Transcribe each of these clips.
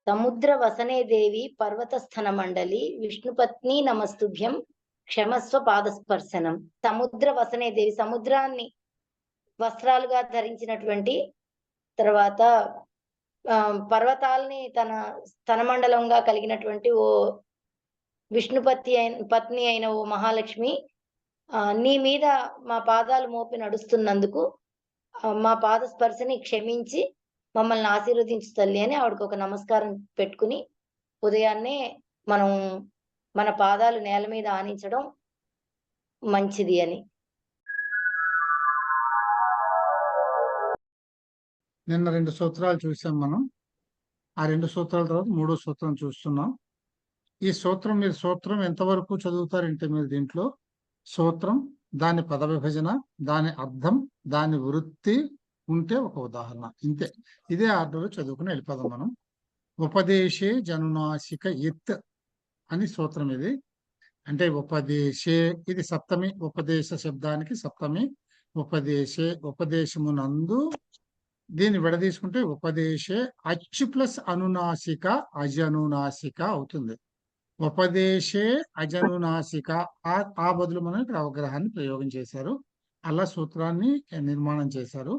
సముద్ర వసనే దేవి పర్వతస్థన మండలి విష్ణుపత్ని నమస్తుభ్యం క్షమస్వ పాదస్పర్శనం. సముద్ర వసనే దేవి, సముద్రాన్ని వస్త్రాలుగా ధరించినటువంటి తర్వాత పర్వతాల్ని తన స్తనమండలంగా కలిగినటువంటి ఓ పత్ని అయిన ఓ మహాలక్ష్మి, నీ మీద మా పాదాలు మోపి నడుస్తున్నందుకు మా పాద స్పర్శని క్షమించి మమ్మల్ని ఆశీర్వదించు తల్లి అని ఆవిడకి ఒక నమస్కారం పెట్టుకుని ఉదయాన్నే మనం మన పాదాలు నేల మీద ఆనించడం మంచిది అని. నిన్న 2 సూత్రాలు చూసాం మనం. ఆ 2 సూత్రాల తర్వాత 3వ సూత్రం చూస్తున్నాం. ఈ సూత్రం మీరు సూత్రం ఎంతవరకు చదువుతారంటే మీరు దీంట్లో సూత్రం, దాని పద విభజన, దాని అర్థం, దాని వృత్తి ఉంటే ఒక ఉదాహరణ, ఇంతే. ఇదే ఆర్డర్లో చదువుకుని వెళ్ళిపోదాం మనం. ఉపదేశే జనునాశిక ఇత్ అని సూత్రం ఇది. అంటే ఉపదేశే, ఇది సప్తమి, ఉపదేశ శబ్దానికి సప్తమి. ఉపదేశే, ఉపదేశమునందు. దీన్ని విడదీసుకుంటే ఉపదేశే అచ్చు ప్లస్ అనునాసిక అజనునాసిక అవుతుంది. ఉపదేశే అజనునాసిక, ఆ బదులు మనం ఇక్కడ అవగ్రహాన్ని ప్రయోగం చేశారు, అలా సూత్రాన్ని నిర్మాణం చేశారు.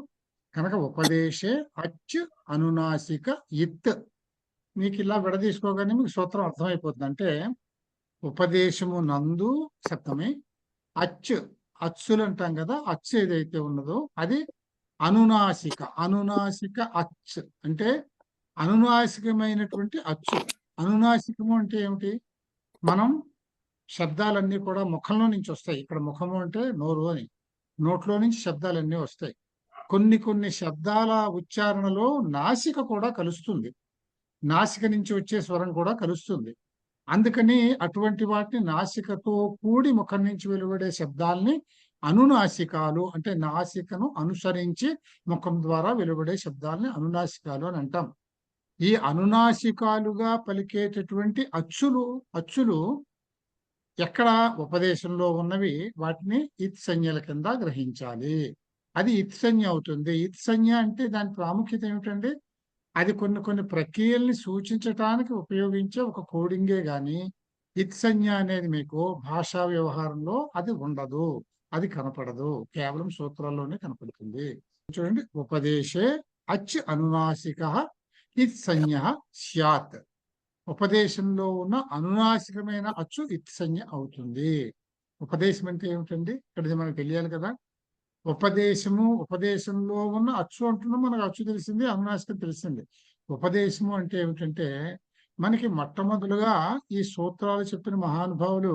కనుక ఉపదేశే అచ్చు అనునాసిక ఇత్, మీకు ఇలా విడదీసుకోగానే మీకు సూత్రం అర్థమైపోతుంది. అంటే ఉపదేశము నందు సప్తమి, అచ్చులు అంటాం కదా, అచ్చు ఏదైతే ఉన్నదో అది అనునాసిక. అనునాసిక అచ్చు అంటే అనునాసికమైనటువంటి అచ్చు. అనునాసికము అంటే ఏమిటి? మనం శబ్దాలన్నీ కూడా ముఖంలో నుంచి వస్తాయి. ఇక్కడ ముఖము అంటే నోరు అని, నోట్లో నుంచి శబ్దాలన్నీ వస్తాయి. కొన్ని శబ్దాల ఉచ్చారణలో నాసిక కూడా కలుస్తుంది, నాసిక నుంచి వచ్చే స్వరం కూడా కలుస్తుంది. అందుకని అటువంటి వాటిని నాసికతో కూడి ముఖం నుంచి వెలువడే శబ్దాల్ని అనునాసికాలు, అంటే నాసికను అనుసరించి ముఖం ద్వారా వెలువడే శబ్దాలని అనునాసికాలు అని అంటాం. ఈ అనునాసికాలుగా పలికేటటువంటి అచ్చులు ఎక్కడ ఉపదేశంలో ఉన్నవి వాటిని ఇత్ సంజ్ఞల కింద గ్రహించాలి. అది ఇత్ సంజ్ఞ అవుతుంది. ఇత్ సంజ్ఞ అంటే దాని ప్రాముఖ్యత ఏమిటండి? అది కొన్ని ప్రక్రియల్ని సూచించటానికి ఉపయోగించే ఒక కోడింగే గాని ఇత్ సంజ్ఞ అనేది మీకు భాషా వ్యవహారంలో అది ఉండదు, అది కనపడదు, కేవలం సూత్రాల్లోనే కనపడుతుంది. చూడండి, ఉపదేశే అచ్ అనునాసిక ఇత్ సంజ్ఞ స్యాత్. ఉపదేశంలో ఉన్న అనునాసికమైన అచ్చు ఇత్ సంజ్ఞ అవుతుంది. ఉపదేశం అంటే ఏమిటండి? ఇక్కడ మనకు తెలియాలి కదా. ఉపదేశంలో ఉన్న అచ్చు అంటున్నాం, మనకు అచ్చు తెలిసింది, అనునాసికం తెలిసింది. ఉపదేశము అంటే ఏమిటంటే మనకి మొట్టమొదలుగా ఈ సూత్రాలు చెప్పిన మహానుభావులు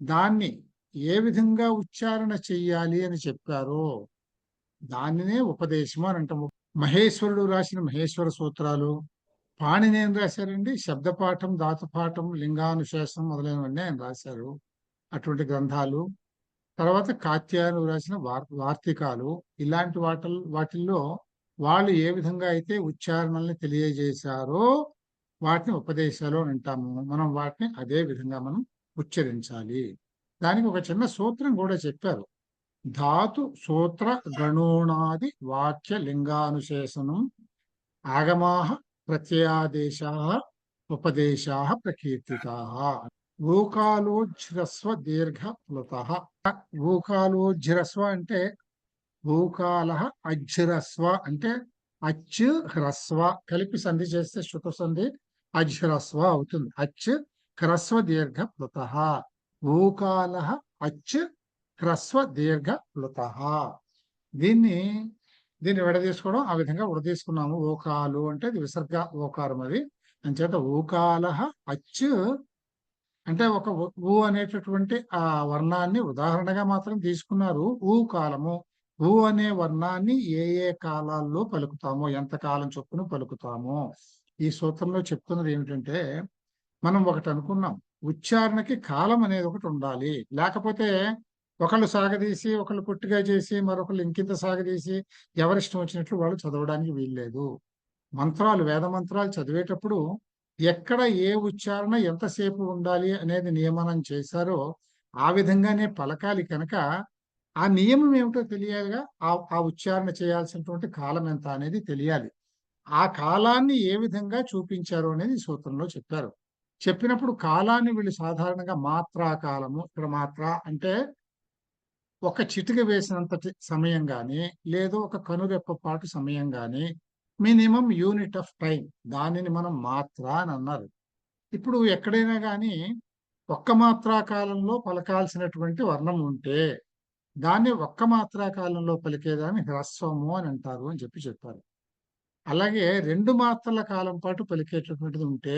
దాన్ని ఏ విధంగా ఉచ్చారణ చెయ్యాలి అని చెప్పారో దానినే ఉపదేశము అని అంటాము. మహేశ్వరుడు రాసిన మహేశ్వర సూత్రాలు, పాణిని ఏం రాశారండి? శబ్దపాఠం, ధాతుపాఠం, లింగానుశాసనం మొదలైనవన్నీ ఆయన రాశారు, అటువంటి గ్రంథాలు. తర్వాత కాత్యాయను రాసిన వార్తికాలు, ఇలాంటి వాటిల్లో వాళ్ళు ఏ విధంగా అయితే ఉచ్చారణల్ని తెలియజేశారో వాటిని ఉపదేశాలు అని అంటాము. మనం వాటిని అదే విధంగా మనం ఉచ్చరించాలి. దానికి ఒక చిన్న సూత్రం కూడా చెప్పారు. ధాతు సూత్ర గణోణాది వాక్య లింగానుశేషనం ఆగమాః ప్రత్యయాదేశాః ఉపదేశాః ప్రకీర్తితాః. ఊకాలోజ్రస్వ దీర్ఘ ప్లుతః. ఊకాలోజ్రస్వ అంటే ఊకాలః అజ్రస్వ అంటే అచ్ హ్రస్వ కలిపి సంధి చేస్తే శృత సంధి అజ్రస్వ అవుతుంది. అచ్ హ్రస్వ దీర్ఘ ప్లుతః. ఊకాలః అచ్ హ్రస్వ దీర్ఘ ప్లుతః. దీన్ని విడదీసుకోవడం ఆ విధంగా విడదీసుకున్నాము. ఓకాలు అంటే అది విసర్గ ఓకారం, అది అంచేత ఊకాలః అచ్ అంటే ఒక ఊ అనేటటువంటి ఆ వర్ణాన్ని ఉదాహరణగా మాత్రం తీసుకున్నారు. ఊ కాలము, ఊ అనే వర్ణాన్ని ఏ కాలాల్లో పలుకుతామో, ఎంత కాలం చొప్పున పలుకుతామో ఈ సూత్రంలో చెప్తున్నది ఏమిటంటే, మనం ఒకటి అనుకున్నాం, ఉచ్చారణకి కాలం అనేది ఒకటి ఉండాలి. లేకపోతే ఒకళ్ళు సాగదీసి, ఒకళ్ళు పుట్టిగా చేసి, మరొకళ్ళు ఇంకింత సాగదీసి ఎవరిష్టం వచ్చినట్లు వాళ్ళు చదవడానికి వీల్లేదు. మంత్రాలు, వేద మంత్రాలు చదివేటప్పుడు ఎక్కడ ఏ ఉచ్చారణ ఎంతసేపు ఉండాలి అనేది నియమనం చేశారో ఆ విధంగానే పలకాలి. కనుక ఆ నియమం ఏమిటో తెలియాలిగా, ఆ ఉచ్చారణ చేయాల్సినటువంటి కాలం ఎంత అనేది తెలియాలి. ఆ కాలాన్ని ఏ విధంగా చూపించారు అనేది ఈ సూత్రంలో చెప్పారు. చెప్పినప్పుడు కాలాన్ని వీళ్ళు సాధారణంగా మాత్రా కాలము, ఇక్కడ మాత్ర అంటే ఒక చిటిక వేసినంతటి సమయం గాని, లేదు ఒక కనురెప్ప పాటు సమయం గాని, మినిమం యూనిట్ ఆఫ్ టైం, దానిని మనం మాత్ర అని అన్నారు. ఇప్పుడు ఎక్కడైనా గాని ఒక్క మాత్రా కాలంలో పలకాల్సినటువంటి వర్ణం ఉంటే దాన్ని ఒక్క మాత్రా కాలంలో పలికేదాన్ని హ్రస్వము అని అంటారు అని చెప్పారు. అలాగే 2 మాత్రల కాలం పాటు పలికేటటువంటిది ఉంటే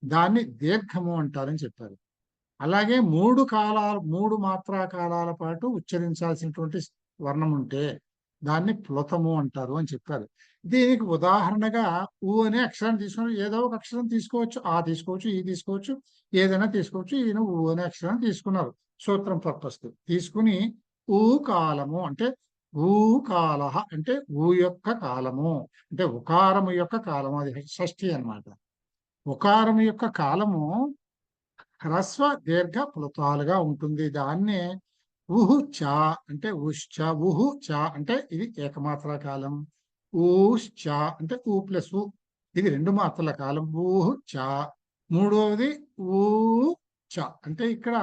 దాన్ని దీర్ఘము అంటారని చెప్పారు. అలాగే 3 మాత్రా కాలాల పాటు ఉచ్చరించాల్సినటువంటి వర్ణం ఉంటే దాన్ని ప్లుతము అంటారు అని చెప్పారు. దీనికి ఉదాహరణగా ఊ అనే అక్షరాన్ని తీసుకుని ఏదో ఒక అక్షరం తీసుకోవచ్చు. ఆ తీసుకోవచ్చు, ఈ తీసుకోవచ్చు, ఏదైనా తీసుకోవచ్చు. ఈయన ఊ అనే అక్షరాన్ని తీసుకున్నారు సూత్రం పర్పస్ తీసుకుని ఊ కాలము అంటే ఊ కాలహ అంటే ఊ యొక్క కాలము అంటే ఉకారము యొక్క కాలము, అది షష్ఠి అన్నమాట. ఉకారము యొక్క కాలము హ్రస్వ దీర్ఘ ప్లుతాలుగా ఉంటుంది. దాన్నే ఉహు చ అంటే ఉశ్చ, ఉహు చ అంటే ఇది ఏకమాత్ర కాలం, ఊశ్చ అంటే ఊ ప్లస్ ఊ, ఇది 2 మాత్రల కాలం, ఊహు చ. మూడవది ఊ చ అంటే ఇక్కడ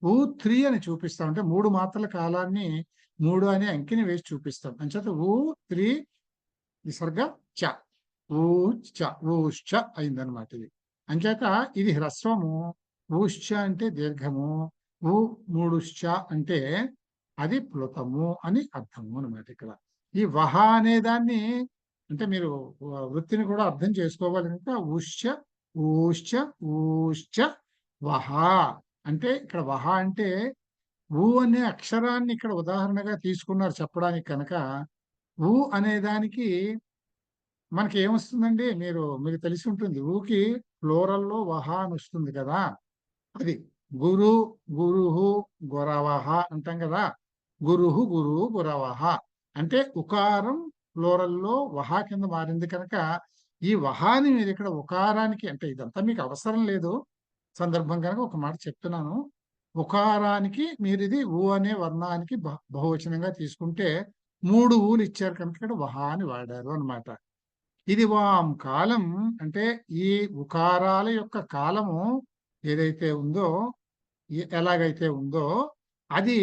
ఊ 3 అని చూపిస్తాం, అంటే 3 మాత్రల కాలాన్ని 3 అనే అంకెని వేసి చూపిస్తాం. అంచేత ఊ 3 విసర్గ చ, ఊశ్చ ఊశ్చ అయిందనమాట ఇది. అంచేత ఇది హ్రస్వము, ఊశ్చ అంటే దీర్ఘము, ఊ 3శ్చ అంటే అది ప్లుతము అని అర్థము అనమాట. ఇక్కడ ఈ వహ అనే దాన్ని అంటే మీరు వృత్తిని కూడా అర్థం చేసుకోవాలి కనుక ఉశ్చ ఊశ్చ ఊశ్చ వహ అంటే ఇక్కడ వహ అంటే ఊ అనే అక్షరాన్ని ఇక్కడ ఉదాహరణగా తీసుకున్నారు చెప్పడానికి కనుక ఊ అనే దానికి మనకి ఏమొస్తుందండి, మీకు తెలిసి ఉంటుంది. ఊకి ప్లోరల్లో వహ అని వస్తుంది కదా, అది గురు గురుహు గురవహ అంటాం కదా. గురుహు గురువు గురవహ అంటే ఉకారం ప్లోరల్లో వహ కింద మారింది కనుక ఈ వహాని మీరు ఇక్కడ ఉకారానికి, అంటే ఇదంతా మీకు అవసరం లేదు, సందర్భం కనుక ఒక మాట చెప్తున్నాను. ఉకారానికి మీరు ఇది ఊ అనే వర్ణానికి బహువచనంగా తీసుకుంటే 3 ఊలు ఇచ్చారు కనుక ఇక్కడ వహ అని వాడారు అన్నమాట. ఇది వాం కాలం అంటే ఈ ఉకారాల యొక్క కాలము ఏదైతే ఉందో, ఎలాగైతే ఉందో అది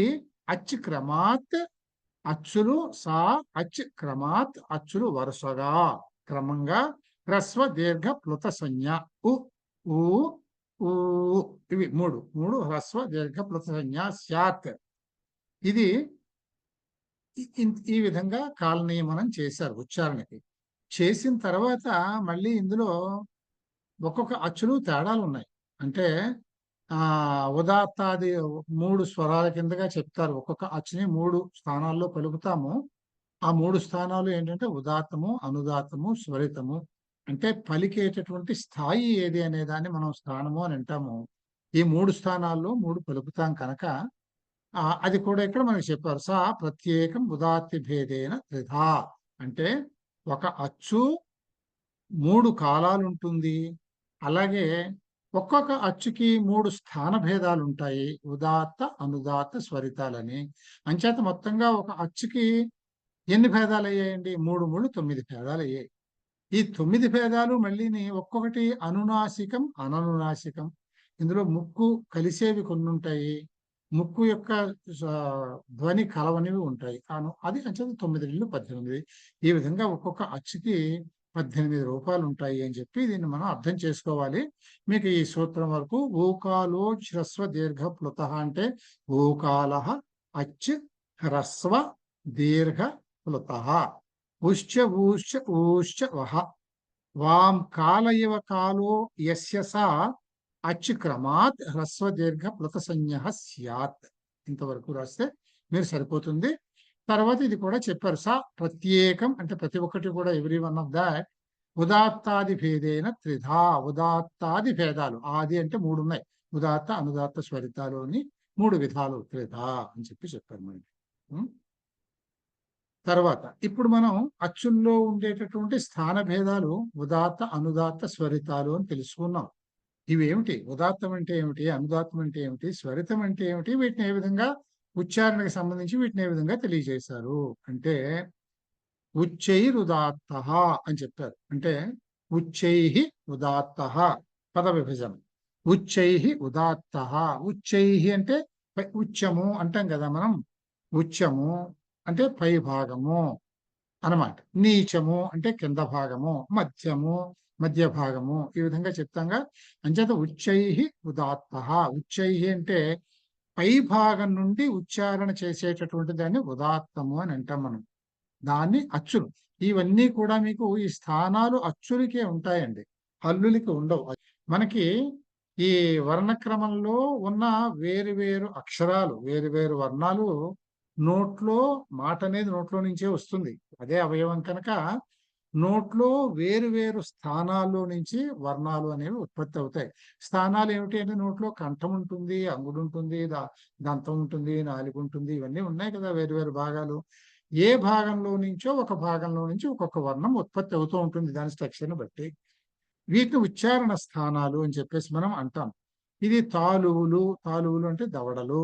అచ్ క్రమాత్, అచ్చులు సా అచ్ క్రమాత్ అచ్చులు వరుసగా క్రమంగా హ్రస్వ దీర్ఘ ప్లుత సంజ్ఞ ఉ ఊ ఊ ఇవి మూడు హ్రస్వ దీర్ఘ ప్లుత సంజ్ఞ స్యాత్. ఇది ఈ విధంగా కాల నియమనం చేశారు ఉచ్చారణకి. చేసిన తర్వాత మళ్ళీ ఇందులో ఒక్కొక్క అచ్చులు తేడాలు ఉన్నాయి. అంటే ఉదాత్తాది 3 స్వరాల కిందగా చెప్తారు. ఒక్కొక్క అచ్చుని 3 స్థానాల్లో పలుకుతాము. ఆ 3 స్థానాలు ఏంటంటే ఉదాత్తము, అనుదాత్తము, స్వరితము. అంటే పలికేటటువంటి స్థాయి ఏది అనే దాన్ని మనం స్థానము అని అంటాము. ఈ 3 స్థానాల్లో 3 పలుకుతాం కనుక అది కూడా ఇక్కడ మనకి చెప్పారు. సా ప్రత్యేకం ఉదాత్తి భేదేన త్రిధా అంటే ఒక అచ్చు 3 కాలాలు ఉంటుంది. అలాగే ఒక్కొక్క అచ్చుకి 3 స్థాన భేదాలు ఉంటాయి, ఉదాత్త అనుదాత్త స్వరితాలని. అంచేత మొత్తంగా ఒక అచ్చుకి ఎన్ని భేదాలు అయ్యాయండి? 3 3 9 భేదాలు అయ్యాయి. ఈ 9 భేదాలు మళ్ళీని ఒక్కొక్కటి అనునాసికం అననునాసికం. ఇందులో ముక్కు కలిసేవి కొన్ని ఉంటాయి, ముక్కు యొక్క ధ్వని కలవనివి ఉంటాయి. అది అంచేత 9 18. ఈ విధంగా ఒక్కొక్క అచ్చుకి 18 రూపాలు ఉంటాయి అని చెప్పి దీన్ని మనం అర్థం చేసుకోవాలి. మీకు ఈ సూత్రం వరకు ఊకాలో హ్రస్వ దీర్ఘ ప్లుత అంటే ఊకాల అచ్ హ్రస్వ దీర్ఘ ప్లుత ఉశ్చ ఊశ్చ ఊశ్చ వహ వాం కాల ఇవ కాలో యస్య సా అచ్ క్రమాత్ హ్రస్వ దీర్ఘ ప్లుత సంజ్ఞ స్యాత్. ఇంతవరకు రాస్తే మీరు సరిపోతుంది. తర్వాత ఇది కూడా చెప్పారు. సా ప్రత్యేకం అంటే ప్రతి ఒక్కటి కూడా ఎవ్రీ వన్ ఆఫ్ దాట్ ఉదాత్తాది భేదేన త్రిధా. ఉదాత్తాది భేదాలు, ఆది అంటే 3 ఉన్నాయి, ఉదాత్త అనుదాత్త స్వరితాలు అని 3 విధాలు త్రిధా అని చెప్పారు మనకి. తర్వాత ఇప్పుడు మనం అచ్చుల్లో ఉండేటటువంటి స్థాన భేదాలు ఉదాత్త అనుదాత్త స్వరితాలు అని తెలుసుకున్నాం. ఇవేమిటి? ఉదాత్తం అంటే ఏమిటి? అనుదాత్తం అంటే ఏమిటి? స్వరితం అంటే ఏమిటి? వీటిని ఏ విధంగా ఉచ్చారణకు సంబంధించి వీటిని ఏ విధంగా తెలియజేశారు అంటే ఉచ్చైరుదాత్త అని చెప్పారు. అంటే ఉచ్చై ఉదాత్త పద విభజన. ఉచ్చై ఉదాత్త. ఉచ్చై అంటే ఉచ్చము అంటాం కదా మనం. ఉచ్చము అంటే పై భాగము అన్నమాట. నీచము అంటే కింద భాగము, మధ్యము మధ్య భాగము, ఈ విధంగా చెప్తాంగా. అంచేత ఉచ్చై ఉదాత్త. ఉచ్చై అంటే పై భాగం నుండి ఉచ్చారణ చేసేటటువంటి దాన్ని ఉదాత్తము అని అంటాం మనం. దాన్ని అచ్చులు. ఇవన్నీ కూడా మీకు ఈ స్థానాలు అచ్చులకే ఉంటాయండి, హల్లులకి ఉండవు. మనకి ఈ వర్ణక్రమంలో ఉన్న వేరు వేరు అక్షరాలు, వేరు వేరు వర్ణాలు నోట్లో, మాట అనేది నోట్లో నుంచే వస్తుంది, అదే అవయవం కనుక నోట్లో వేరు వేరు స్థానాల్లో నుంచి వర్ణాలు అనేవి ఉత్పత్తి అవుతాయి. స్థానాలు ఏమిటి అంటే నోట్లో కంఠం ఉంటుంది, అంగుడు ఉంటుంది, దంతం ఉంటుంది, నాలుగు ఉంటుంది, ఇవన్నీ ఉన్నాయి కదా వేరు వేరు భాగాలు. ఏ భాగంలో నుంచో ఒక భాగంలో నుంచి ఒక్కొక్క వర్ణం ఉత్పత్తి అవుతూ ఉంటుంది దాని స్ట్రక్చర్ని బట్టి. వీటిని ఉచ్చారణ స్థానాలు అని చెప్పేసి మనం అంటాం. ఇది తాలువులు. తాలువులు అంటే దవడలు.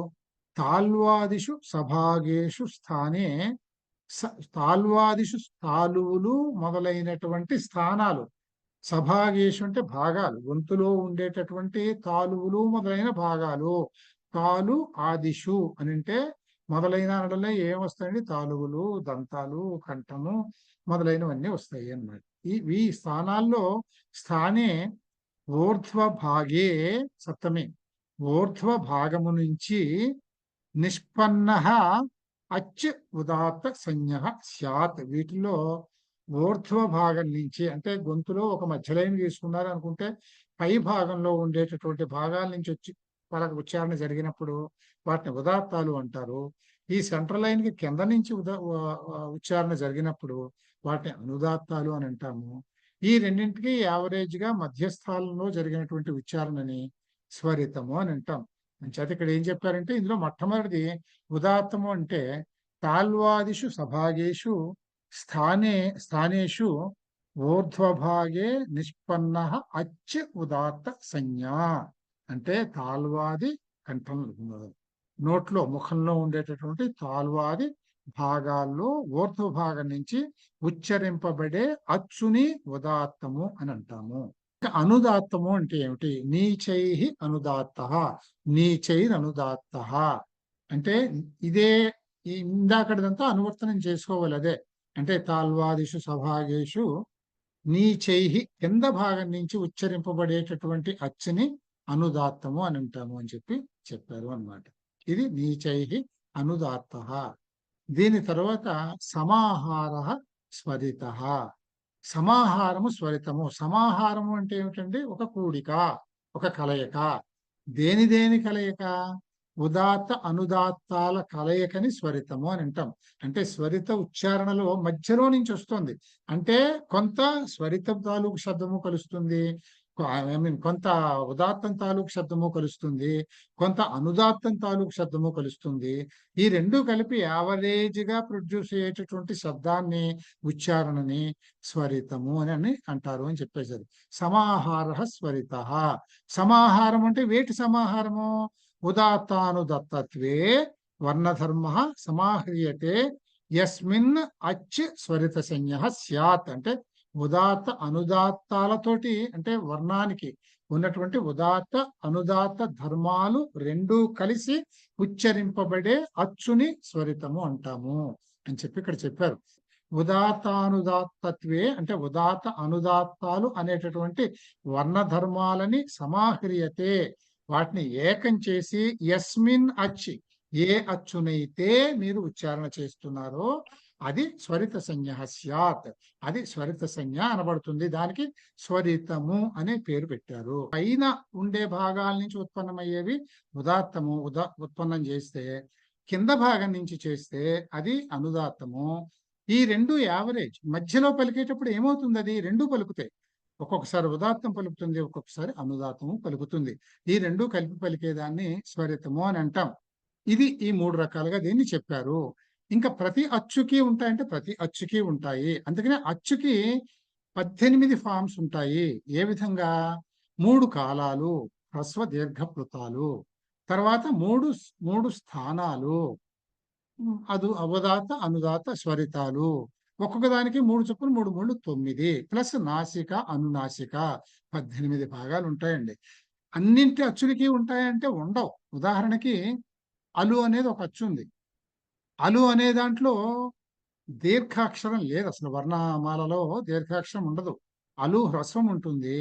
తాల్వాదిషు సభాగేషు స్థానే తాల్వాదిషు తాలువులు మొదలైనటువంటి స్థానాలు. సభాగేషు అంటే భాగాలు, గొంతులో ఉండేటటువంటి తాలువులు మొదలైన భాగాలు. తాలు ఆదిషు అని అంటే మొదలైన అనడంలో ఏమొస్తాయండి? తాలువులు, దంతాలు, కంఠము మొదలైనవన్నీ వస్తాయి అన్నమాట. ఈ స్థానాల్లో స్థానే ఊర్ధ్వ భాగే సప్తమి, ఊర్ధ్వ భాగము నుంచి నిష్పన్న అచ్ ఉదాత్త సంజ్ఞ స్యాత్. వీటిలో ఊర్ధ్వ భాగం నుంచి అంటే గొంతులో ఒక మధ్య లైన్ తీసుకున్నారు అనుకుంటే పై భాగంలో ఉండేటటువంటి భాగాల నుంచి వచ్చి వాళ్ళకి ఉచ్చారణ జరిగినప్పుడు వాటిని ఉదాత్తాలు అంటారు. ఈ సెంట్రల్ లైన్ కి కింద నుంచి ఉచ్చారణ జరిగినప్పుడు వాటిని అనుదాత్తాలు అని అంటాము. ఈ రెండింటికి యావరేజ్ గా మధ్యస్థానంలో జరిగినటువంటి ఉచ్చారణని స్వరితము అని అంటాం. అంచేత ఇక్కడ ఏం చెప్పారంటే ఇందులో మొట్టమొదటిది ఉదాత్తము అంటే తాల్వాదిషు సభాగేషు స్థానేషు ఊర్ధ్వభాగే నిష్పన్న అచ్ ఉదాత్త సంజ్ఞ. అంటే తాల్వాది కంఠం నోట్లో ముఖంలో ఉండేటటువంటి తాల్వాది భాగాల్లో ఊర్ధ్వ భాగం నుంచి ఉచ్చరింపబడే అచ్చుని ఉదాత్తము అని అంటాము. అనుదాత్తము అంటే ఏమిటి? నీచై అనుదాత్త, నీచైర్ అనుదాత్త అంటే ఇదే ఇందాకటిదంతా అనువర్తనం చేసుకోవాలి. అదే అంటే తాల్వాదిషు సభాగేషు నీచై కింద భాగం నుంచి ఉచ్చరింపబడేటటువంటి అచ్చుని అనుదాత్తము అని అంటాము అని చెప్పారు అన్నమాట. ఇది నీచై అనుదాత్త. దీని తర్వాత సమాహార స్వరిత. సమాహారము స్వరితము. సమాహారము అంటే ఏమిటండి? ఒక కూడిక, ఒక కలయిక. దేని కలయిక? ఉదాత్త అనుదాత్తాల కలయికని స్వరితము అని అంటాం. అంటే స్వరిత ఉచ్చారణలో మధ్యలో నుంచి వస్తుంది. అంటే కొంత స్వరిత తాలూకు శబ్దము కలుస్తుంది, కొంత ఉదాత్తం తాలూకు శబ్దము కలుస్తుంది, కొంత అనుదాత్తం తాలూకు శబ్దము కలుస్తుంది. ఈ రెండు కలిపి యావరేజ్ గా ప్రొడ్యూస్ అయ్యేటటువంటి శబ్దాన్ని, ఉచ్చారణని స్వరితము అని అంటారు అని చెప్పేశారు. సమాహార స్వరిత. సమాహారం అంటే వేటి సమాహారము? ఉదాత్తానుదత్తత్వే వర్ణధర్మ సమాహ్రియతే యస్మిన్ అచ్ స్వరిత సంజ్ఞ స్యాత్. అంటే ఉదాత్త అనుదాత్తాలతోటి అంటే వర్ణానికి ఉన్నటువంటి ఉదాత్త అనుదాత్త ధర్మాలు రెండూ కలిసి ఉచ్చరింపబడే అచ్చుని స్వరితము అంటాము అని ఇక్కడ చెప్పారు. ఉదాత్తానుదాత్తత్వే అంటే ఉదాత్త అనుదాత్తాలు అనేటటువంటి వర్ణధర్మాలని సమాహ్రియతే వాటిని ఏకం చేసి యస్మిన్ అచ్చి ఏ అచ్చునైతే మీరు ఉచ్చారణ చేస్తున్నారో అది స్వరిత సంజ్ఞ స్యాత్. అది స్వరిత సంజ్ఞ అనబడుతుంది. దానికి స్వరితము అనే పేరు పెట్టారు. పైన ఉండే భాగాల నుంచి ఉత్పన్నమయ్యేవి ఉదాత్తము ఉత్పన్నం చేస్తే, కింద భాగం నుంచి చేస్తే అది అనుదాత్తము. ఈ రెండు యావరేజ్ మధ్యలో పలికేటప్పుడు ఏమవుతుంది? అది రెండు పలుకుతాయి. ఒక్కొక్కసారి ఉదాత్తం పలుకుతుంది, ఒక్కొక్కసారి అనుదాత్తము పలుకుతుంది. ఈ రెండు కలిపి పలికేదాన్ని స్వరితము అని అంటాం. ఇది ఈ మూడు రకాలుగా దీన్ని చెప్పారు. ఇంకా ప్రతి అచ్చుకి ఉంటాయంటే ప్రతి అచ్చుకి ఉంటాయి. అందుకనే అచ్చుకి 18 ఫామ్స్ ఉంటాయి. ఏ విధంగా? 3 కాలాలు, హ్రస్వ దీర్ఘ ప్లుతాలు, తర్వాత మూడు స్థానాలు, ఉదాత్త అనుదాత్త స్వరితాలు, ఒక్కొక్క దానికి 3 చొప్పున 3 3 9 ప్లస్ నాసిక అనునాసిక 18 భాగాలు ఉంటాయండి. అన్నింటి అచ్చులకి ఉంటాయంటే ఉండవు. ఉదాహరణకి అలు అనేది ఒక అచ్చు ఉంది. అలు అనే దాంట్లో దీర్ఘాక్షరం లేదు, అసలు వర్ణమాలలో దీర్ఘాక్షరం ఉండదు. అలు హ్రస్వం ఉంటుంది,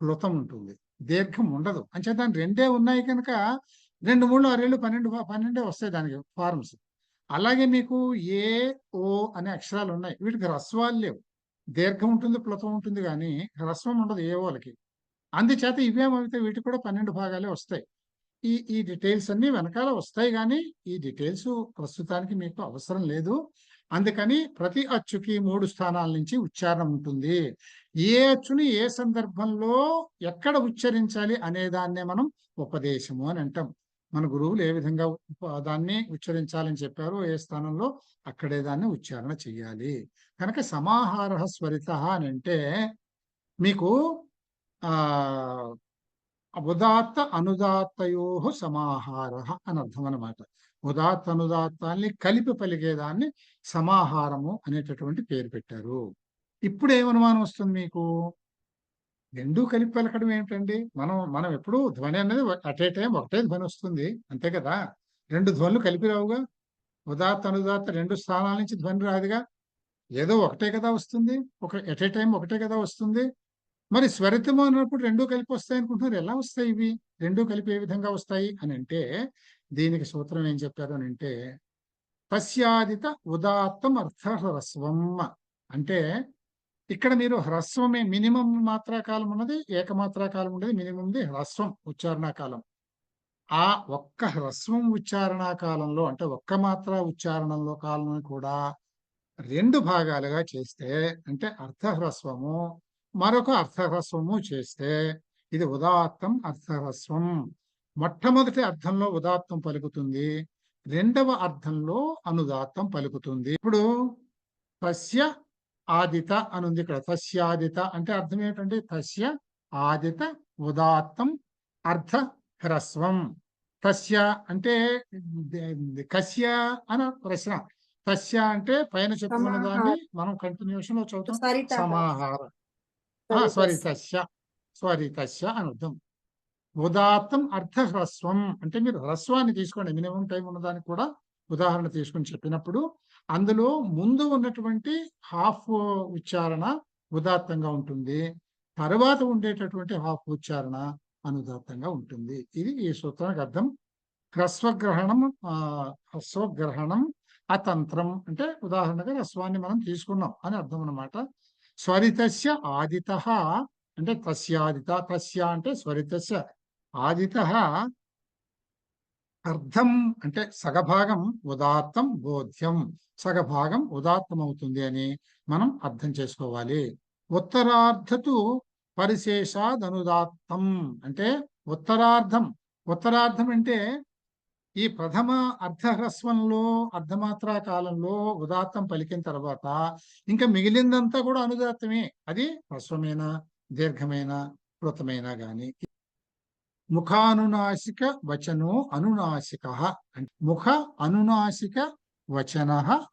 ప్లుతం ఉంటుంది, దీర్ఘం ఉండదు. అంచేత దాని రెండే ఉన్నాయి కనుక 2 3 6 12 12 వస్తాయి దానికి ఫార్మ్స్. అలాగే మీకు ఏ ఓ అనే అక్షరాలు ఉన్నాయి, వీటికి హ్రస్వాలు లేవు. దీర్ఘం ఉంటుంది, ప్లుతం ఉంటుంది, కానీ హ్రస్వం ఉండదు ఏ ఓలకి. అందుచేత ఇవేమైతే వీటికి కూడా 12 భాగాలే వస్తాయి. ఈ డీటెయిల్స్ అన్ని వెనకాల వస్తాయి, కానీ ఈ డీటెయిల్స్ ప్రస్తుతానికి మీకు అవసరం లేదు. అందుకని ప్రతి అచ్చుకి 3 స్థానాల నుంచి ఉచ్చారణ ఉంటుంది. ఏ అచ్చుని ఏ సందర్భంలో ఎక్కడ ఉచ్చరించాలి అనే దాన్నే మనం ఉపదేశము అని అంటాం. మన గురువులు ఏ విధంగా దాన్ని ఉచ్చరించాలని చెప్పారో, ఏ స్థానంలో అక్కడే దాన్ని ఉచ్చారణ చెయ్యాలి. కనుక సమాహార స్వరిత అని అంటే మీకు ఆ ఉదాత్త అనుదాత్తయో సమాహార అని అర్థం అన్నమాట. ఉదాత్త అనుదాత్తాన్ని కలిపి పలికేదాన్ని సమాహారము అనేటటువంటి పేరు పెట్టారు. ఇప్పుడు ఏమనుమానం వస్తుంది మీకు? రెండూ కలిపి పలకడం ఏమిటండి? మనం ఎప్పుడు ధ్వని అనేది అట్ ఏ టైం ఒకటే ధ్వని వస్తుంది, అంతే కదా. 2 ధ్వనులు కలిపి రావుగా. ఉదాత్త అనుదాత్త 2 స్థానాల నుంచి ధ్వని రాదుగా. ఏదో ఒకటే కదా వస్తుంది, ఎట్ ఏ టైం ఒకటే కదా వస్తుంది. మరి స్వరితము అన్నప్పుడు 2 కలిపి వస్తాయి అనుకుంటున్నారు. ఎలా వస్తాయి ఇవి? 2 కలిపి ఏ విధంగా వస్తాయి అని అంటే, దీనికి సూత్రం ఏం చెప్పారు అని అంటే, తస్యాదిత ఉదాత్తం అర్థ హ్రస్వం. అంటే ఇక్కడ మీరు హ్రస్వమే మినిమం మాత్రాకాలం ఉన్నది, ఏకమాత్రాకాలం ఉన్నది. మినిమంది హ్రస్వం ఉచ్చారణ కాలం. ఆ ఒక్క హ్రస్వం ఉచ్చారణ కాలంలో, అంటే ఒక్క మాత్ర ఉచ్చారణలో కాలం కూడా 2 భాగాలుగా చేస్తే, అంటే అర్థహ్రస్వము మరొక అర్థహ్రస్వము చేస్తే ఇది ఉదాత్తం అర్థహ్రస్వం. మొట్టమొదటి అర్థంలో ఉదాత్తం పలుకుతుంది, రెండవ అర్థంలో అనుదాత్తం పలుకుతుంది. ఇప్పుడు తస్య ఆదిత అని ఉంది ఇక్కడ. తస్యాదిత అంటే అర్థం ఏంటంటే తస్య ఆదిత ఉదాత్తం అర్థ హ్రస్వం. తస్య అంటే కస్య అని ప్రశ్న. తస్య అంటే పైన చెప్పుకున్న దాన్ని మనం కంటిన్యూషన్ లో చదువుతాం, సమాహార. స్వరితస్య అని అర్థం. ఉదాత్తం అర్థ హ్రస్వం అంటే మీరు హ్రస్వాన్ని తీసుకోండి, మినిమం టైం ఉన్నదానికి కూడా ఉదాహరణ తీసుకుని చెప్పినప్పుడు అందులో ముందు ఉన్నటువంటి హాఫ్ ఉచ్చారణ ఉదాత్తంగా ఉంటుంది, తర్వాత ఉండేటటువంటి హాఫ్ ఉచ్చారణ అనుదాత్తంగా ఉంటుంది. ఇది ఈ సూత్రానికి అర్థం. హ్రస్వగ్రహణం అతంత్రం అంటే ఉదాహరణగా హ్రస్వాన్ని మనం తీసుకున్నాం అని అర్థం అన్నమాట. స్వరితస్య ఆదిత అంటే తస్యాదిత. తస్య అంటే స్వరితస్య ఆదిత అర్థం అంటే సగభాగం ఉదాత్తం బోధ్యం. సగభాగం ఉదాత్తం అవుతుంది అని మనం అర్థం చేసుకోవాలి. ఉత్తరార్ధతు పరిశేషాదనుదాత్తం అంటే ఉత్తరార్ధం అంటే ఈ ప్రథమ అర్ధహ్రస్వంలో అర్ధమాత్రా కాలంలో ఉదాత్తం పలికిన తర్వాత ఇంకా మిగిలిందంతా కూడా అనుదాత్తమే. అది హ్రస్వమైన, దీర్ఘమైన, ప్లుతమైన గాని. ముఖానునాసిక వచనో అనునాసిక అంటే ముఖ అనునాసిక వచన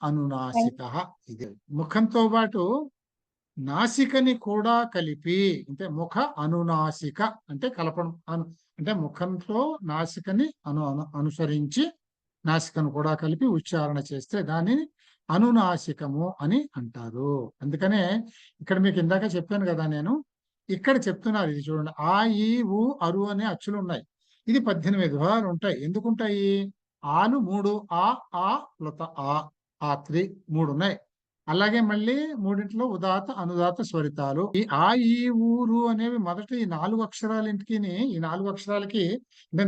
అనునాసిక. ఇది ముఖంతో పాటు నాసికని కూడా కలిపి, అంటే ముఖ అనునాసిక అంటే కలపడం. అంటే ముఖంతో నాసికని అనుసరించి నాసికను కూడా కలిపి ఉచ్చారణ చేస్తే దానిని అనునాసికము అని అంటారు. అందుకనే ఇక్కడ మీకు ఇందాక చెప్పాను కదా, నేను ఇక్కడ చెప్తున్నారు. ఇది చూడండి, ఆ ఈ ఊ అరు అనే అచ్చులు ఉన్నాయి. ఇది 18 విధాలు ఉంటాయి. ఎందుకుంటాయి? ఆలు 3, ఆ ప్లుత ఆ 3 ఉన్నాయి. అలాగే మళ్ళీ మూడింటిలో ఉదాత అనుదాత స్వరితాలు. ఈ ఆ ఈ ఊరు అనేవి మొదటి ఈ 4 అక్షరాలింటికి, ఈ 4 అక్షరాలకి అంటే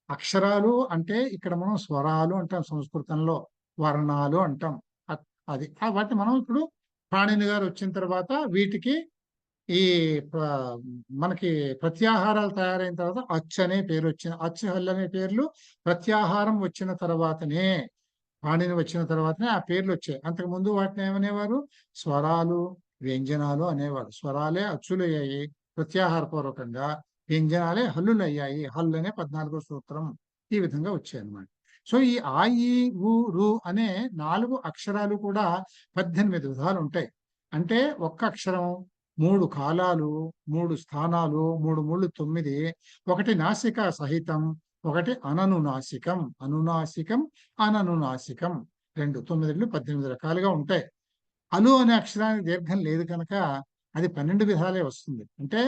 అక్షరాలు అంటే ఇక్కడ మనం స్వరాలు అంటాం, సంస్కృతంలో వర్ణాలు అంటాం. అది వాటిని మనం ఇప్పుడు పాణిని గారు వచ్చిన తర్వాత వీటికి ఈ మనకి ప్రత్యాహారాలు తయారైన తర్వాత అచ్చు అనే పేరు వచ్చిన, అచ్చు హల్లు అనే పేర్లు ప్రత్యాహారం వచ్చిన తర్వాతనే, పాణిని వచ్చిన తర్వాతనే ఆ పేర్లు వచ్చాయి. అంతకుముందు వాటిని ఏమనేవారు? స్వరాలు, వ్యంజనాలు అనేవారు. స్వరాలే అచ్చులు అయ్యాయి ప్రత్యాహార పూర్వకంగా, వ్యంజనాలే హల్లులు అయ్యాయి. హల్లు అనే 14వ సూత్రం ఈ విధంగా వచ్చాయి అన్నమాట. సో ఈ ఆ ఈ ఊ రు అనే 4 అక్షరాలు కూడా 18 విధాలు ఉంటాయి. అంటే ఒక్క అక్షరం 3 కాలాలు, 3 స్థానాలు, 3 ముళ్ళు 9, ఒకటి నాసిక సహితం, ఒకటి అననునాసికం, అనునాసికం, అననునాసికం, 2 9 18 రకాలుగా ఉంటాయి. అలు అనే అక్షరానికి దీర్ఘం లేదు కనుక అది 12 విధాలే వస్తుంది. అంటే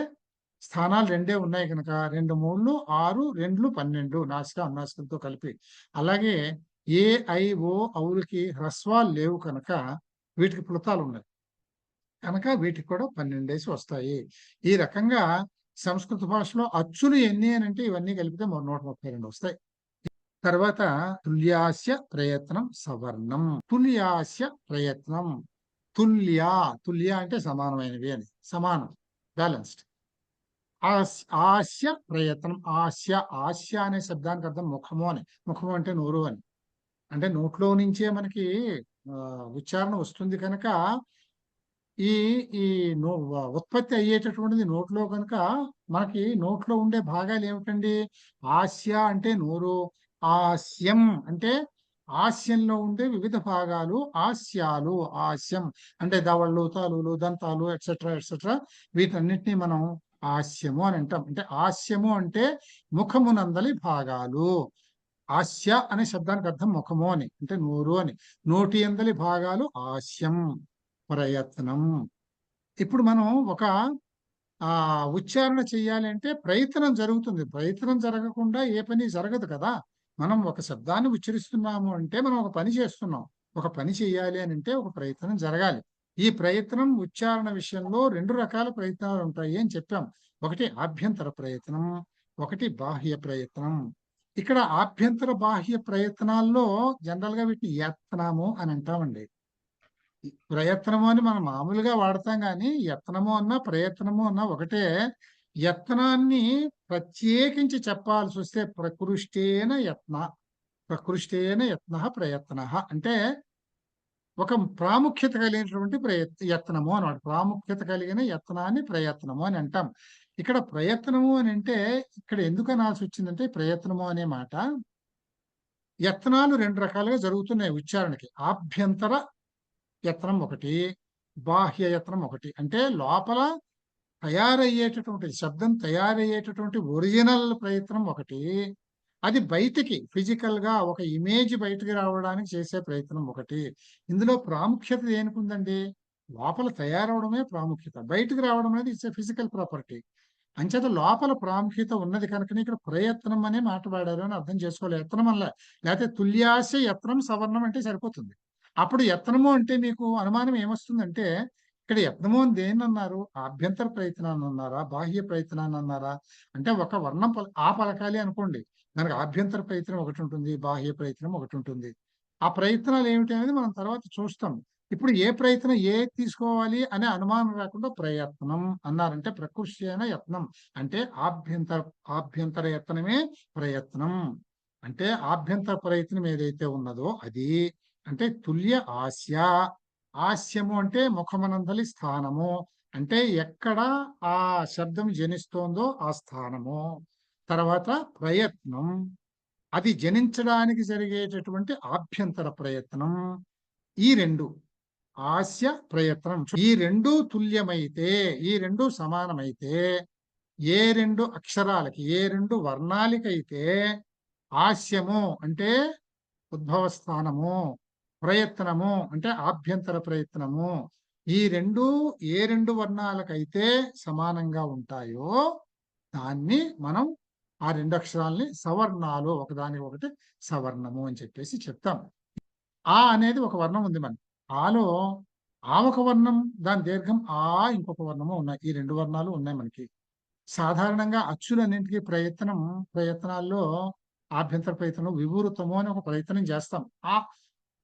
స్థానాలు 2 ఉన్నాయి కనుక 2 3 6 2 12 నాసిక అనునాసికంతో కలిపి. అలాగే ఏ ఐ ఓ ఔలకి హ్రస్వాలు లేవు కనుక వీటికి ప్లుతాలు ఉన్నాయి కనుక వీటికి కూడా 12 వస్తాయి. ఈ రకంగా సంస్కృత భాషలో అచ్చులు ఎన్ని అని అంటే ఇవన్నీ కలిపితే 132 వస్తాయి. తర్వాత తుల్యాస్య ప్రయత్నం సవర్ణం. తుల్యాస్య ప్రయత్నం, తుల్య, తుల్య అంటే సమానమైనవి అని, సమానం, బ్యాలెన్స్డ్. ఆస్య ప్రయత్నం, ఆస్య, ఆస్య అనే శబ్దానికి అర్థం ముఖము అని. ముఖము అంటే నోరు అని. అంటే నోట్లో నుంచే మనకి ఉచ్చారణ వస్తుంది కనుక ఈ ఈ ఉత్పత్తి అయ్యేటటువంటిది నోట్లో కనుక మనకి నోట్లో ఉండే భాగాలు ఏమిటండి? ఆస్య అంటే నోరు, ఆస్యం అంటే హాస్యంలో ఉండే వివిధ భాగాలు హాస్యాలు. హాస్యం అంటే దవళ్ళు, తాలులు, దంతాలు ఎట్సెట్రా ఎట్సెట్రా వీటన్నిటిని మనం హాస్యము అని అంటాం. అంటే హాస్యము అంటే ముఖమునందలి భాగాలు. హాస్య అనే శబ్దానికి అర్థం ముఖము అని, అంటే నోరు అని. నోటి అందలి భాగాలు హాస్యం, ప్రయత్నం. ఇప్పుడు మనం ఒక ఉచ్చారణ చెయ్యాలి అంటే ప్రయత్నం జరుగుతుంది. ప్రయత్నం జరగకుండా ఏ పని జరగదు కదా. మనం ఒక శబ్దాన్ని ఉచ్చరిస్తున్నాము అంటే మనం ఒక పని చేస్తున్నాం. ఒక పని చేయాలి అని అంటే ఒక ప్రయత్నం జరగాలి. ఈ ప్రయత్నం ఉచ్చారణ విషయంలో 2 రకాల ప్రయత్నాలు ఉంటాయి అని చెప్పాం. ఒకటి ఆభ్యంతర ప్రయత్నం, ఒకటి బాహ్య ప్రయత్నం. ఇక్కడ ఆభ్యంతర బాహ్య ప్రయత్నాల్లో జనరల్ గా వీటిని యత్నము అని అంటామండి. ప్రయత్నము అని మనం మామూలుగా వాడతాం కానీ యత్నము అన్నా ప్రయత్నము అన్నా ఒకటే. యత్నాన్ని ప్రత్యేకించి చెప్పాల్సి వస్తే ప్రకృష్టేన యత్న, ప్రకృష్టేన యత్న ప్రయత్న అంటే ఒక ప్రాముఖ్యత కలిగినటువంటి యత్నము అన్నమాట. ప్రాముఖ్యత కలిగిన యత్నాన్ని ప్రయత్నము అని అంటాం. ఇక్కడ ప్రయత్నము అని అంటే ఇక్కడ ఎందుకు అనాల్సి వచ్చిందంటే ప్రయత్నము అనే మాట యత్నాలు 2 రకాలుగా జరుగుతున్నాయి ఉచ్చారణకి. ఆభ్యంతర యత్నం ఒకటి, బాహ్య యత్నం ఒకటి. అంటే లోపల తయారయ్యేటటువంటి శబ్దం తయారయ్యేటటువంటి ఒరిజినల్ ప్రయత్నం ఒకటి, అది బయటికి ఫిజికల్ గా ఒక ఇమేజ్ బయటికి రావడానికి చేసే ప్రయత్నం ఒకటి. ఇందులో ప్రాముఖ్యత దేనికి ఉందండి? లోపల తయారవడమే ప్రాముఖ్యత, బయటికి రావడం అనేది ఇట్స్ ఫిజికల్ ప్రాపర్టీ. అంచేత లోపల ప్రాముఖ్యత ఉన్నది కనుకనే ఇక్కడ ప్రయత్నం అనే మాట వాడారు అని అర్థం చేసుకోవాలి. యత్నం అలా, లేకపోతే తుల్యాస యత్నం సవర్ణం అంటే సరిపోతుంది. అప్పుడు యత్నము అంటే మీకు అనుమానం ఏమొస్తుందంటే ఇక్కడ యత్నము అని దేన్ని అన్నారు? ఆభ్యంతర ప్రయత్నాన్ని అన్నారా, బాహ్య ప్రయత్నాన్ని అన్నారా? అంటే ఒక వర్ణం పలకాలి అనుకోండి, దానికి ఆభ్యంతర ప్రయత్నం ఒకటి ఉంటుంది, బాహ్య ప్రయత్నం ఒకటి ఉంటుంది. ఆ ప్రయత్నాలు ఏమిటి అనేది మనం తర్వాత చూస్తాం. ఇప్పుడు ఏ ప్రయత్నం తీసుకోవాలి అనే అనుమానం రాకుండా ప్రయత్నం అన్నారంటే ప్రకృష్టి అయిన యత్నం అంటే ఆభ్యంతర యత్నమే ప్రయత్నం. అంటే ఆభ్యంతర ప్రయత్నం ఏదైతే ఉన్నదో అది అంటే తుల్య ఆస్య. ఆస్యము అంటే ముఖమనందలి స్థానము, అంటే ఎక్కడ ఆ శబ్దం జనిస్తోందో ఆ స్థానము. తర్వాత ప్రయత్నం, అది జనించడానికి జరిగేటటువంటి ఆభ్యంతర ప్రయత్నం. ఈ 2 ఆస్య ప్రయత్నం, ఈ 2 తుల్యమైతే, ఈ 2 సమానమైతే, ఏ 2 అక్షరాలకి, ఏ 2 వర్ణాలకైతే ఆస్యము అంటే ఉద్భవ స్థానము, ప్రయత్నము అంటే ఆభ్యంతర ప్రయత్నము, ఈ 2 ఏ 2 వర్ణాలకైతే సమానంగా ఉంటాయో దాన్ని మనం ఆ 2 అక్షరాలని సవర్ణాలు, ఒకదానికి ఒకటి సవర్ణము అని చెప్పేసి చెప్తాం. ఆ అనేది ఒక వర్ణం ఉంది మనకి. ఆలో ఆ ఒక వర్ణం, దాని దీర్ఘం ఆ ఇంకొక వర్ణము ఉన్నాయి. ఈ 2 వర్ణాలు ఉన్నాయి మనకి. సాధారణంగా అచ్చులన్నింటికి ప్రయత్నాల్లో ఆభ్యంతర ప్రయత్నం వివృతము అని ఒక ప్రయత్నం చేస్తాం.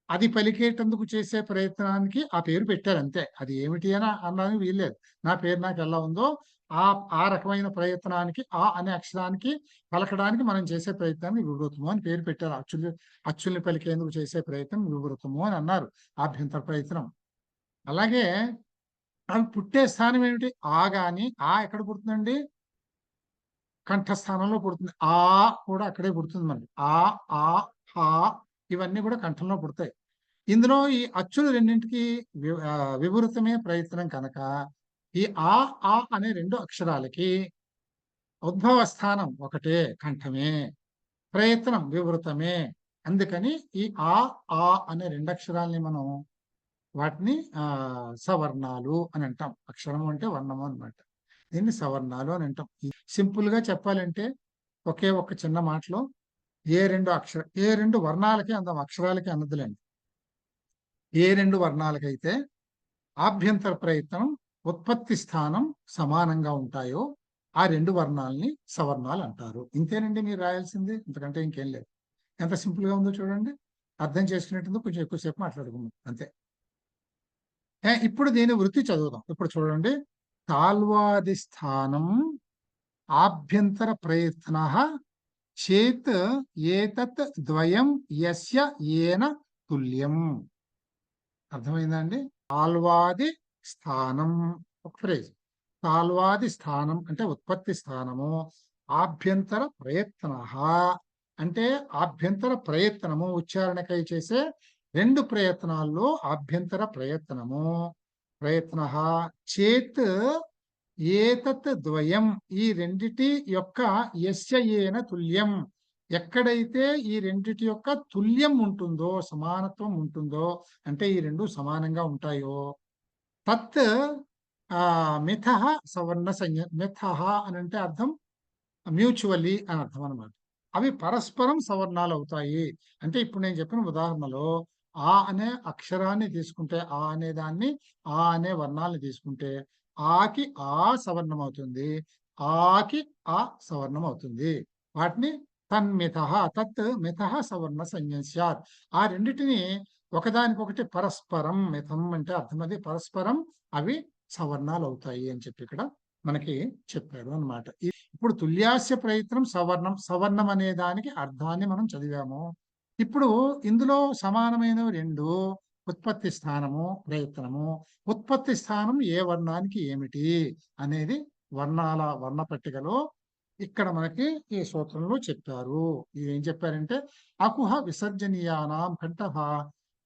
అది పలికేటందుకు చేసే ప్రయత్నానికి ఆ పేరు పెట్టారు అంతే. అది ఏమిటి అని అనడానికి వీల్లేదు. నా పేరు నాకు ఎలా ఉందో ఆ రకమైన ప్రయత్నానికి ఆ అనే అక్షరానికి పలకడానికి మనం చేసే ప్రయత్నాన్ని వివృతము అని పేరు పెట్టారు. అచ్చుల్ని పలికేందుకు చేసే ప్రయత్నం వివృతము అని అన్నారు, ఆభ్యంతర ప్రయత్నం. అలాగే అవి పుట్టే స్థానం ఏమిటి? ఆ గాని ఆ ఎక్కడ పుడుతుందండి? కంఠస్థానంలో పుడుతుంది. ఆ కూడా అక్కడే పుడుతుంది మనకి. ఆ హా ఇవన్నీ కూడా కంఠంలో పుడతాయి. ఇందులో ఈ అచ్చులు రెండింటికి వివృతమే ప్రయత్నం కనుక ఈ ఆ ఆ అనే 2 అక్షరాలకి ఉద్భవ స్థానం ఒకటే, కంఠమే, ప్రయత్నం వివృతమే. అందుకని ఈ ఆ ఆ అనే 2 అక్షరాల్ని మనం వాటిని సవర్ణాలు అని అంటాం. అక్షరము అంటే వర్ణము అన్నమాట. దీన్ని సవర్ణాలు అని అంటాం. సింపుల్ గా చెప్పాలంటే ఒకే ఒక చిన్న మాటలో ఏ 2 వర్ణాలకి అందం, అక్షరాలకి అన్నదులేండి. ఏ 2 వర్ణాలకైతే ఆభ్యంతర ప్రయత్నం, ఉత్పత్తి స్థానం సమానంగా ఉంటాయో ఆ 2 వర్ణాలని సవర్ణాలు అంటారు. ఇంతేనండి మీరు రాయాల్సింది. ఇంతకంటే ఇంకేం లేదు. ఎంత సింపుల్ గా ఉందో చూడండి. అర్థం చేసుకునేటందుకు కొంచెం ఎక్కువసేపు మాట్లాడుకుందాం అంతే. ఇప్పుడు దీని వృత్తి చదువుదాం. ఇప్పుడు చూడండి. తాల్వాది స్థానం ఆభ్యంతర ప్రయత్న చేత్ ఏతత్ ద్వయం యస్య ఏన తుల్యం. అర్థమైందండి? తాల్వాది స్థానం ఒక ఫ్రేజ్. తాల్వాది స్థానం అంటే ఉత్పత్తి స్థానము, ఆభ్యంతర ప్రయత్న అంటే ఆభ్యంతర ప్రయత్నము, ఉచ్చారణకై చేసే 2 ప్రయత్నాల్లో ఆభ్యంతర ప్రయత్నము, ప్రయత్న చేత్ ఏతత్ ద్వయం ఈ రెండిటి యొక్క యస్య ఏన తుల్యం ఎక్కడైతే ఈ రెండిటి యొక్క తుల్యం ఉంటుందో, సమానత్వం ఉంటుందో, అంటే ఈ 2 సమానంగా ఉంటాయో తత్ మిథ సవర్ణ సంజ్ఞ. మిథ అని అంటే అర్థం మ్యూచువల్లీ అని అర్థం అనమాట. అవి పరస్పరం సవర్ణాలు అవుతాయి. అంటే ఇప్పుడు నేను చెప్పిన ఉదాహరణలో ఆ అనే అక్షరాన్ని తీసుకుంటే, ఆ అనే దాన్ని, ఆ అనే వర్ణాలను తీసుకుంటే ఆకి ఆ సవర్ణం అవుతుంది, ఆకి ఆ సవర్ణం అవుతుంది. వాటిని తన్మిథ తత్ మిథ సవర్ణ సంజ్ఞ స్యాత్. ఆ రెండిటిని ఒకదానికొకటి పరస్పరం, మిథం అంటే అర్థం అది పరస్పరం అవి సవర్ణాలు అవుతాయి అని చెప్పి ఇక్కడ మనకి చెప్పాడు అన్నమాట. ఇప్పుడు తుల్యాస్య ప్రయత్నం సవర్ణం. సవర్ణం అనే దానికి అర్థాన్ని మనం చదివాము. ఇప్పుడు ఇందులో సమానమైనవి 2 ఉత్పత్తి స్థానము, ప్రయత్నము. ఉత్పత్తి స్థానం ఏ వర్ణానికి ఏమిటి అనేది వర్ణ పట్టికలో ఇక్కడ మనకి ఈ సూత్రంలో చెప్పారు. ఏం చెప్పారంటే అకుహ విసర్జనీయానాం కంఠః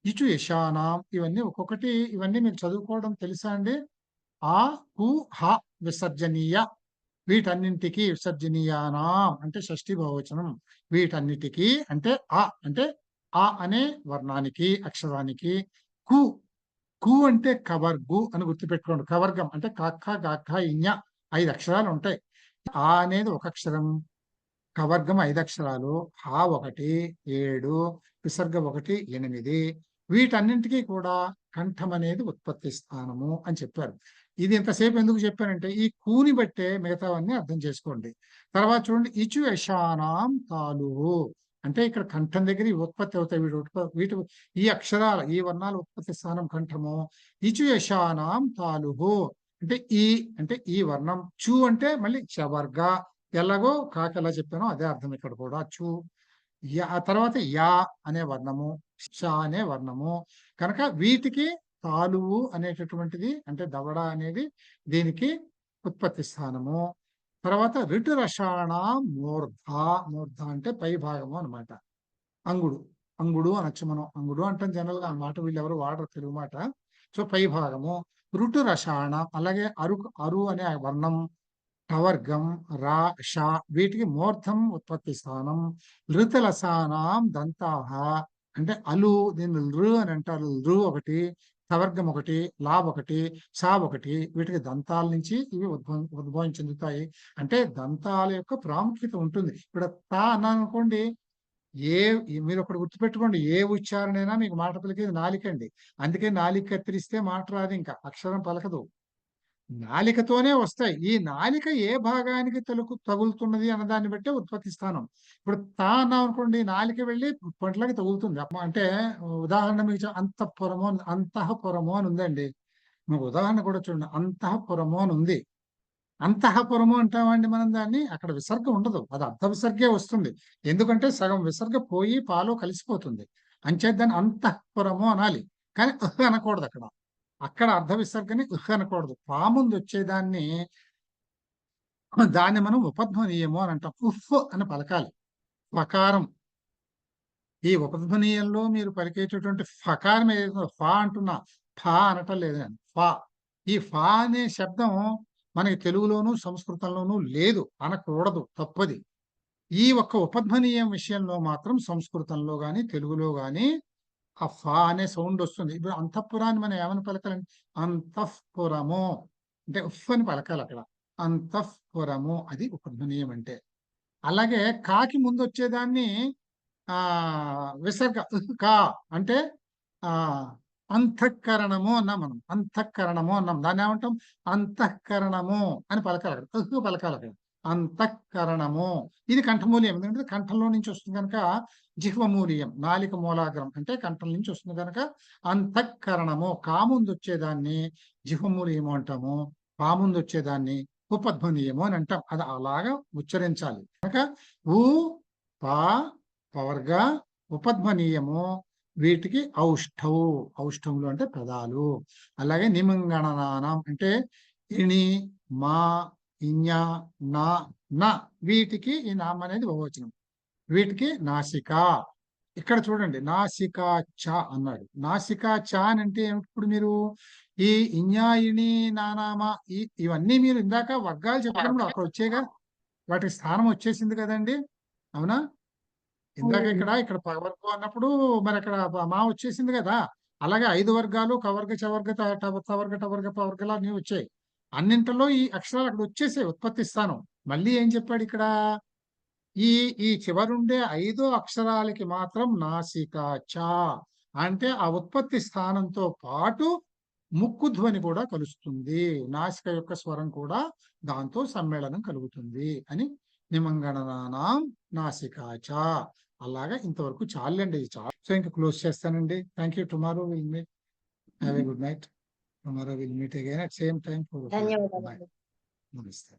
ఇచు యశానాం. ఇవన్నీ మీరు చదువుకోవడం తెలుసా అండి? ఆ కు హ విసర్జనీయ, వీటన్నింటికి విసర్జనీయానాం అంటే షష్ఠి బహువచనం. వీటన్నిటికీ అంటే ఆ అనే వర్ణానికి, అక్షరానికి, కు కు అంటే కవర్గు అని గుర్తుపెట్టుకోండి. కవర్గం అంటే కాక్క గాక్క ఇඤ 5 అక్షరాలు ఉంటాయి. ఆ అనేది ఒక అక్షరం, కవర్గం 5 అక్షరాలు, హా 1 7, విసర్గ 1 8. వీటన్నింటికీ కూడా కంఠం అనేది ఉత్పత్తి స్థానము అని చెప్పారు. ఇది ఇంతసేపు ఎందుకు చెప్పానంటే ఈ కూని బట్టే మిగతావన్నీ అర్థం చేసుకోండి. తర్వాత చూడండి, ఇచు యశానాం తాలువు అంటే ఇక్కడ కంఠం దగ్గర ఈ ఉత్పత్తి అవుతాయి. వీటి ఈ అక్షరాల ఈ వర్ణాల ఉత్పత్తి స్థానం కంఠము. ఇచు యశానాం తాలువు అంటే ఈ వర్ణం. చు అంటే మళ్ళీ చవర్గ. ఎలాగో కాకి ఎలా చెప్పానో అదే అర్థం ఇక్కడ కూడా. చు ఆ తర్వాత యా అనే వర్ణము, ష అనే వర్ణము. కనుక వీటికి తాలువు అనేటటువంటిది అంటే దవడ అనేది దీనికి ఉత్పత్తి స్థానము. తర్వాత రిటు రషాణ మూర్ధ. మూర్ధ అంటే పై భాగము అనమాట. అంగుడు అనొచ్చు మనం. అంగుడు అంటాం జనరల్ గా అన్నమాట. వీళ్ళు ఎవరు వాడరు తెలుగు మాట. సో పై భాగము. రుటు రషాణ అలాగే అరు అనే వర్ణం, కవర్గం, రా ష వీటికి మూర్ధం ఉత్పత్తి స్థానం. లృతలసానాం దంతాహ అంటే అలు, దీన్ని లృ అని అంటారు. లృ ఒకటి, కవర్గం ఒకటి, లా ఒకటి, షా ఒకటి. వీటికి దంతాల నుంచి ఇవి ఉద్భవం చెందుతాయి. అంటే దంతాల యొక్క ప్రాముఖ్యత ఉంటుంది. ఇప్పుడు తా అన్నాను అనుకోండి, మీరు ఒకటి గుర్తుపెట్టుకోండి, ఏ ఉచ్చారణైనా మీకు మాట పలికేది నాలికండి. అందుకే నాలిక కత్తిరిస్తే మాట రాదు, ఇంకా అక్షరం పలకదు. నాలికతోనే వస్తాయి. ఈ నాలిక ఏ భాగానికి తగులుతున్నది అన్న దాన్ని బట్టే ఉత్పత్తి స్థానం. ఇప్పుడు తా అన్నాం అనుకోండి, నాలిక వెళ్ళి పంటలకి తగులుతుంది. అంటే ఉదాహరణ మీకు అంతఃపురము అని ఉందండి. మీకు ఉదాహరణ కూడా చూడండి, అంతఃపురము అని ఉంది. అంతఃపురము అంటామండి మనం దాన్ని. అక్కడ విసర్గ ఉండదు, అది అర్ధ విసర్గే వస్తుంది. ఎందుకంటే సగం విసర్గ పోయి పాలో కలిసిపోతుంది. అంచేత దాన్ని అంతఃపురము అనాలి, కానీ అనకూడదు. అక్కడ అర్ధ విసర్గని అనకూడదు. పాముందు వచ్చేదాన్ని మనం ఉపధ్వనీయము అని అంటాం. ఉఫ్ అని పలకాలి. వకారం ఈ ఉపధ్వనీయంలో మీరు పలికేటటువంటి ఫకారం ఏదైతే ఫా అంటున్నా, ఫా అనటం లేదు నేను. ఫా. ఈ ఫా అనే శబ్దం మనకి తెలుగులోను, సంస్కృతంలోనూ లేదు. అనకూడదు. తప్పది. ఈ ఒక్క ఉపధ్వనీయం విషయంలో మాత్రం సంస్కృతంలో గాని, తెలుగులో గాని ఆ ఫా అనే సౌండ్ వస్తుంది. ఇప్పుడు అంతఃపురాన్ని మనం ఏమని పలకాలండి? అంతఃపురము అంటే ఉఫ్ అని పలకాలి అక్కడ. అంతఃపురము అది ఉపధ్వనీయం అంటే. అలాగే కాకి ముందు వచ్చేదాన్ని విసర్గ కా అంటే ఆ అంతఃకరణము అన్నాం మనం. అంతఃకరణము అన్నాం. దాన్ని ఏమంటాం? అంతఃకరణము అని పలకాలి అక్కడ. పలకాలి అక్కడ. అంతఃకరణము. ఇది కంఠమూలియం. ఎందుకంటే కంఠంలో నుంచి వస్తుంది కనుక జిహ్వమూలియం. నాలిక మూలాగ్రం అంటే కంఠం నుంచి వస్తుంది కనుక అంతఃకరణము. కాముందు వచ్చేదాన్ని జిహ్వమూలియము అంటాము. పాముందు వచ్చేదాన్ని ఉపధ్వనీయము అని అంటాం. అది అలాగా ఉచ్చరించాలి కనుక ఊ పా పవర్గ ఉపధ్వనీయము. వీటికి ఔష్ఠవు. ఔష్ఠములు అంటే పదాలు. అలాగే నిమంగణనానం అంటే ఇణి మా ఇඤ నా న వీటికి ఈ నామ అనేది బహువచనం. వీటికి నాసిక. ఇక్కడ చూడండి నాసిక చ అన్నాడు. నాసిక చ అని అంటే ఇప్పుడు మీరు ఈ ఇඤ ఇణి నానామా ఇవన్నీ మీరు ఇందాక వర్గాలు చెప్పినప్పుడు అక్కడ వచ్చేగా, వాటికి స్థానం వచ్చేసింది కదండి. అవునా? ఇందాక ఇక్కడ పవర్గం అన్నప్పుడు మరి అక్కడ మా వచ్చేసింది కదా. అలాగే 5 వర్గాలు కవర్గ చవర్గ తవర్గ టవర్గ పవర్గలు అన్ని వచ్చాయి. అన్నింటిలో ఈ అక్షరాలు అక్కడ వచ్చేసాయి ఉత్పత్తి స్థానం. మళ్ళీ ఏం చెప్పాడు ఇక్కడ? ఈ చివరుండే 5 అక్షరాలకి మాత్రం నాసిక చ అంటే ఆ ఉత్పత్తి స్థానంతో పాటు ముక్కు ధ్వని కూడా కలుస్తుంది. నాసిక యొక్క స్వరం కూడా దాంతో సమ్మేళనం కలుగుతుంది అని నిమంగణనానాం నాసికా చ. అలాగా ఇంతవరకు చాలండి. సో ఇంకా క్లోజ్ చేస్తానండి. Thank you. Tomorrow will meet. Have a good night. Tomorrow will meet again at same time. ధన్యవాదాలు. నమస్తే.